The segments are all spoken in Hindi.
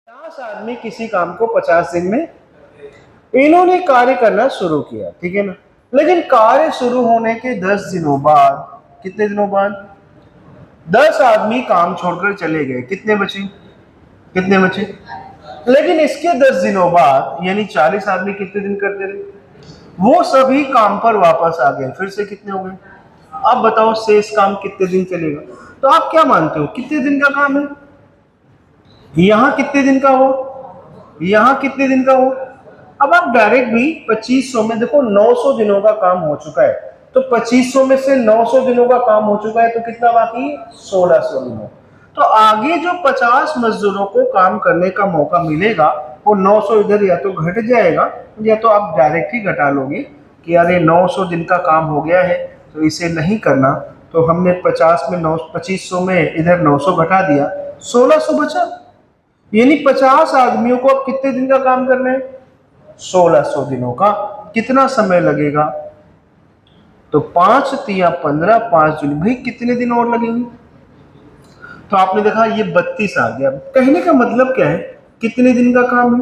50 आदमी किसी काम को 50 दिन में इन्होंने कार्य करना शुरू किया, ठीक है ना। लेकिन कार्य शुरू होने के 10 दिनों बाद, कितने दिनों बाद 10 आदमी काम छोड़कर चले गए। कितने बचे? लेकिन इसके 10 दिनों बाद यानी 40 आदमी कितने दिन करते रहे? वो सभी काम पर वापस आ गए। फिर से कितने हो गए? अब बताओ शेष काम कितने दिन चलेगा? तो आप क्या मानते हो कितने दिन का काम है? यहां कितने दिन का हो, यहां कितने दिन का हो? अब आप डायरेक्ट भी 2500 में देखो 900 दिनों का काम हो चुका है, तो 2500 में से 900 दिनों का काम हो चुका है, तो कितना बाकी? 1600 दिनों। तो आगे जो 50 मजदूरों को काम करने का मौका मिलेगा वो 900 इधर या तो घट जाएगा या तो आप डायरेक्ट ही घटा लोगे कि अरे 900 दिन का काम हो गया है तो इसे नहीं करना, तो हमने 50 में 2500 में इधर 900 घटा दिया, 1600 बचा। यानी 50 आदमियों को अब कितने दिन का काम करना है? 1600 दिनों का। कितना समय लगेगा? तो 5 तिया 15, 5 दिन, भाई कितने दिन और लगेंगे? तो आपने देखा ये 32 आ गया। कहने का मतलब क्या है? कितने दिन का काम है,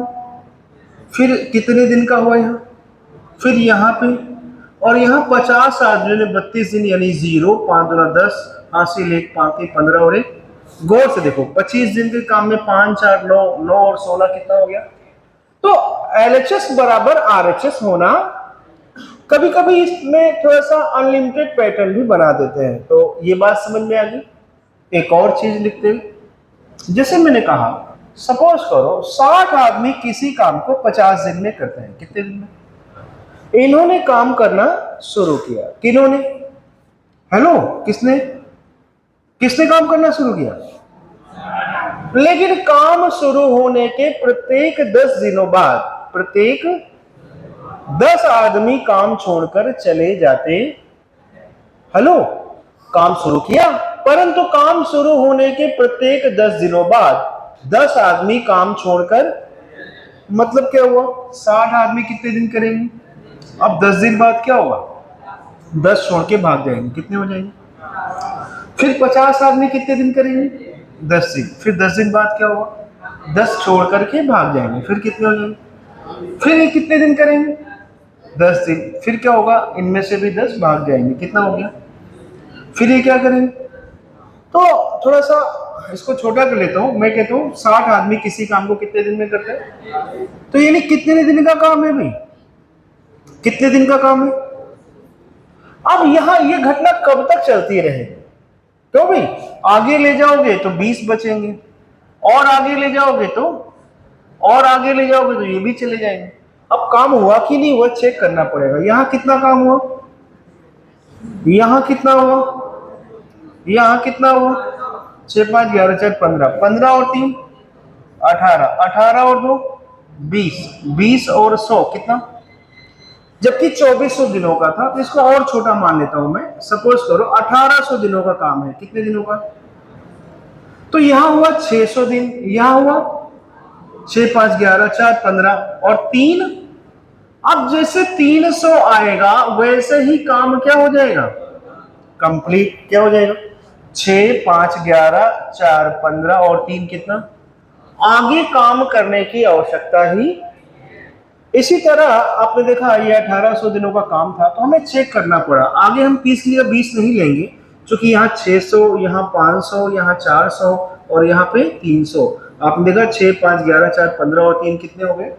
फिर कितने दिन का हुआ यहाँ, फिर यहाँ पे, और यहाँ 50 आदमियों ने 32 दिन यानी 0, 5 दूना 10, हासिल 1, 5 15 और 1। गौर से देखो 25 दिन के काम में 5 4 9 9 और 16 कितना हो गया? तो LHS बराबर RHS होना, कभी कभी इसमें थोड़ा सा अनलिमिटेड पैटर्न भी बना देते हैं। तो ये बात समझ में आ गई। एक और चीज लिखते हैं, जैसे मैंने कहा सपोज करो 60 आदमी किसी काम को 50 दिन में करते हैं। कितने दिन में? इन्होंने काम करना शुरू किया। किन्होंने? हेलो, किसने काम करना शुरू किया? लेकिन काम शुरू होने के प्रत्येक 10 दिनों बाद प्रत्येक 10 आदमी काम छोड़कर चले जाते। हेलो, काम शुरू किया, परंतु काम शुरू होने के प्रत्येक 10 दिनों बाद 10 आदमी काम छोड़कर, मतलब क्या हुआ? 60 आदमी कितने दिन करेंगे? अब 10 दिन बाद क्या होगा? 10 छोड़ के भाग जाएंगे। कितने हो जाएंगे? फिर 50 आदमी कितने दिन करेंगे? 10 दिन। फिर 10 दिन बाद क्या होगा? 10 छोड़ करके भाग जाएंगे। फिर कितने हो जाएंगे? फिर ये कितने दिन करेंगे? 10 दिन। फिर क्या होगा? इनमें से भी 10 भाग जाएंगे। कितना हो गया? फिर ये क्या करेंगे? तो थोड़ा सा इसको छोटा कर लेता हूं। मैं कहता हूं 60 आदमी किसी काम को कितने दिन में करते हैं? तो यानी कितने दिन का काम है भाई? कितने दिन का काम है? अब यहां ये घटना कब तक चलती रहेगी? तो भाई आगे ले जाओगे तो 20 बचेंगे, और आगे ले जाओगे तो ये भी चले जाएंगे। अब काम हुआ कि नहीं हुआ चेक करना पड़ेगा। यहां कितना काम हुआ? यहां कितना हुआ? 6 5 11 4 15, 15 और 3 18, 18 और 2 20, 20 और 100 कितना? जबकि 2400 दिनों का था, तो इसको और छोटा मान लेता हूं मैं। सपोज करो 1800 दिनों का काम है। कितने दिनों का? तो यहां हुआ 600 दिन, यहां हुआ 6 5 11 4 15 और 3। अब जैसे 300 आएगा वैसे ही काम क्या हो जाएगा? कंप्लीट। क्या हो जाएगा? 6 5 11 4 15 और 3 कितना? आगे काम करने की आवश्यकता ही। इसी तरह आपने देखा ये 1800 दिनों का काम था, तो हमें चेक करना पड़ा। आगे हम 30 लिया 20 नहीं लेंगे, क्योंकि यहाँ 600, यहाँ 500, यहाँ 400 और यहाँ पे 300। आपने देखा 6 5 11 4 15 और 3 कितने हो गए?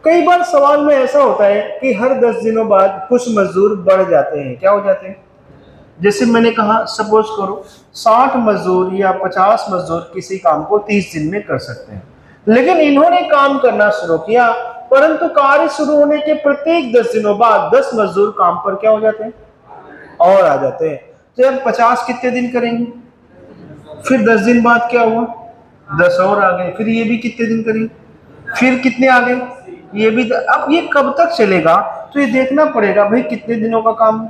कई बार सवाल में ऐसा होता है कि हर 10 दिनों बाद कुछ मजदूर बढ़ जाते हैं। क्या हो जाते हैं? जैसे मैंने कहा सपोज करो 60 मजदूर या 50 मजदूर किसी काम को 30 दिन में कर सकते हैं, लेकिन इन्होंने काम करना शुरू किया, परंतु कार्य शुरू होने के प्रत्येक 10 दिनों बाद 10 मजदूर काम पर क्या हो जाते हैं? और आ जाते हैं। तो अब 50 कितने दिन करेंगे? फिर 10 दिन बाद क्या हुआ? 10 और आ गए। फिर ये भी कितने दिन करेंगे? फिर कितने आ गए? ये भी। अब ये कब तक चलेगा? तो ये देखना पड़ेगा भाई कितने दिनों का काम,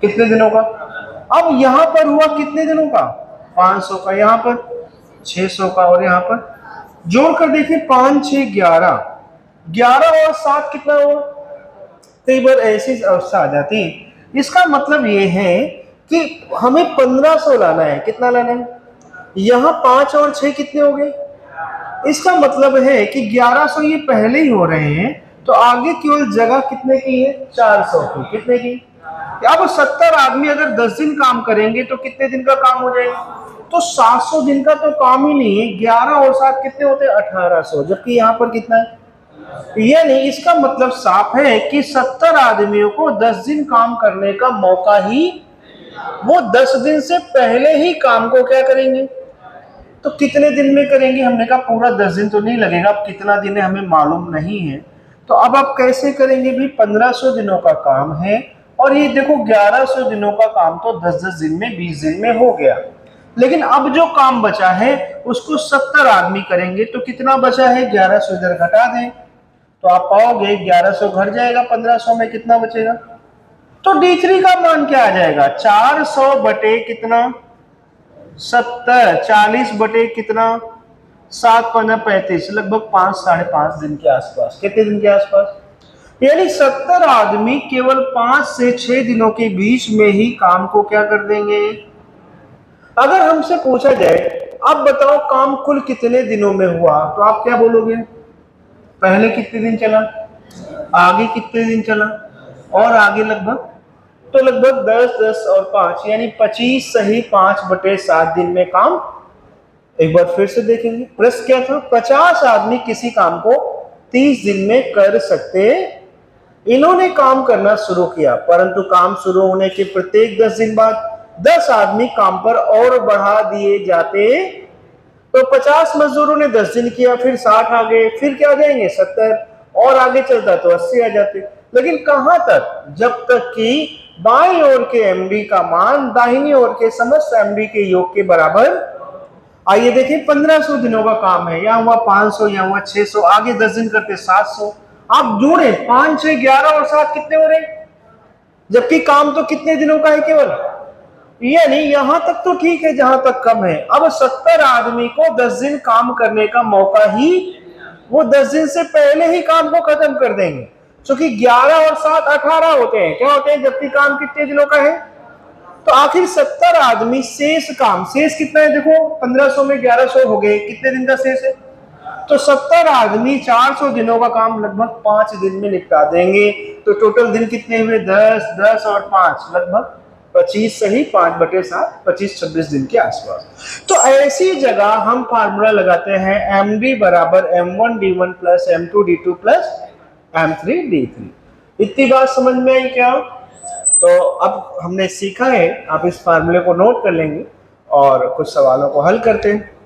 कितने दिनों का। अब यहां पर हुआ कितने दिनों का? 500 का, यहां पर 600 का, और यहां पर जोड़कर देखिए 5 6 11, 11 और 7 कितना हुआ? कई बार ऐसी अवस्था आ जाती है। इसका मतलब ये है कि हमें 1500 लाना है। कितना लाना है? यहाँ 5 और 6 कितने हो गए? इसका मतलब है कि 1100 ये पहले ही हो रहे हैं, तो आगे केवल जगह कितने की है? 400 की। कितने की? अब 70 आदमी अगर 10 दिन काम करेंगे तो कितने दिन का काम हो जाएगा? तो 700 दिन का तो काम ही नहीं है। 11 और 7 कितने होते हैं? 1800। जबकि यहाँ पर कितना है? यानी इसका मतलब साफ है कि 70 आदमियों को 10 दिन काम करने का मौका ही, वो 10 दिन से पहले ही काम को क्या करेंगे? तो कितने दिन में करेंगे? हमने कहा पूरा 10 दिन तो नहीं लगेगा, अब कितना दिन है हमें मालूम नहीं है। तो अब आप कैसे करेंगे भी? 1500 दिनों का काम है, और ये देखो 1100 दिनों का काम तो 10-10 दिन में, 20 दिन में हो गया। लेकिन अब जो काम बचा है उसको 70 आदमी करेंगे, तो कितना बचा है? 1100 इधर घटा दें तो आप पाओगे 1100 घट जाएगा 1500 में, कितना बचेगा? तो D3 का मान क्या आ जाएगा? 400 बटे कितना? 70। 40 बटे कितना? 7×5 लगभग 5-5.5 दिन के आसपास। कितने दिन के आसपास? यानी 70 आदमी केवल 5 से 6 दिनों के बीच में ही काम को क्या कर देंगे? अगर हमसे पूछा जाए अब बताओ काम कुल कितने दिनों में हुआ, तो आप क्या बोलोगे? पहले कितने दिन चला, आगे कितने दिन चला, और आगे लगभग, तो लगभग 10-10 और 5 यानी 25 सही 5/7 दिन में काम। एक बार फिर से देखेंगे, प्रश्न क्या था? 50 आदमी किसी काम को 30 दिन में कर सकते। इन्होंने काम करना शुरू किया, परंतु काम शुरू होने के प्रत्येक 10 दिन बाद 10 आदमी काम पर और बढ़ा दिए जाते। तो 50 मजदूरों ने 10 दिन किया, फिर 60 आ गए, फिर क्या आ जाएंगे? 70, और आगे चलता तो 80 आ जाते। लेकिन कहां तक? जब तक कि बाईं ओर के एमडी का मान दाहिनी ओर के समस्त एमडी के योग के बराबर। आइए देखिए, 1500 दिनों का काम है, यहाँ हुआ 500, यहाँ हुआ 600, आगे 10 दिन करते 700। आप जोड़े 5, 6, 11 और 7 कितने हो रहे? जबकि काम तो कितने दिनों का है केवल? यानी यहां तक तो ठीक है जहां तक कम है। अब 70 आदमी को 10 दिन काम करने का मौका ही, वो 10 दिन से पहले ही काम को खत्म कर देंगे, क्योंकि 11 और 7 18 होते हैं। क्या होते हैं? जबकि काम कितने दिनों का है? तो आखिर 70 आदमी शेष काम, शेष कितना है? देखो 1500 में 1100 हो गए, कितने दिन का शेष है? तो 70 आदमी 400 दिनों का काम लगभग 5 दिन में निपटा देंगे। तो टोटल दिन कितने हुए? 10, 10 और 5 लगभग 25 सही 5/7, 25-26 दिन के आसपास। तो ऐसी जगह हम फार्मूला लगाते हैं md बराबर m1d1 plus m2d2 plus m3d3। इतनी बात समझ में आई क्या? तो अब हमने सीखा है, आप इस फार्मूले को नोट कर लेंगे और कुछ सवालों को हल करते हैं।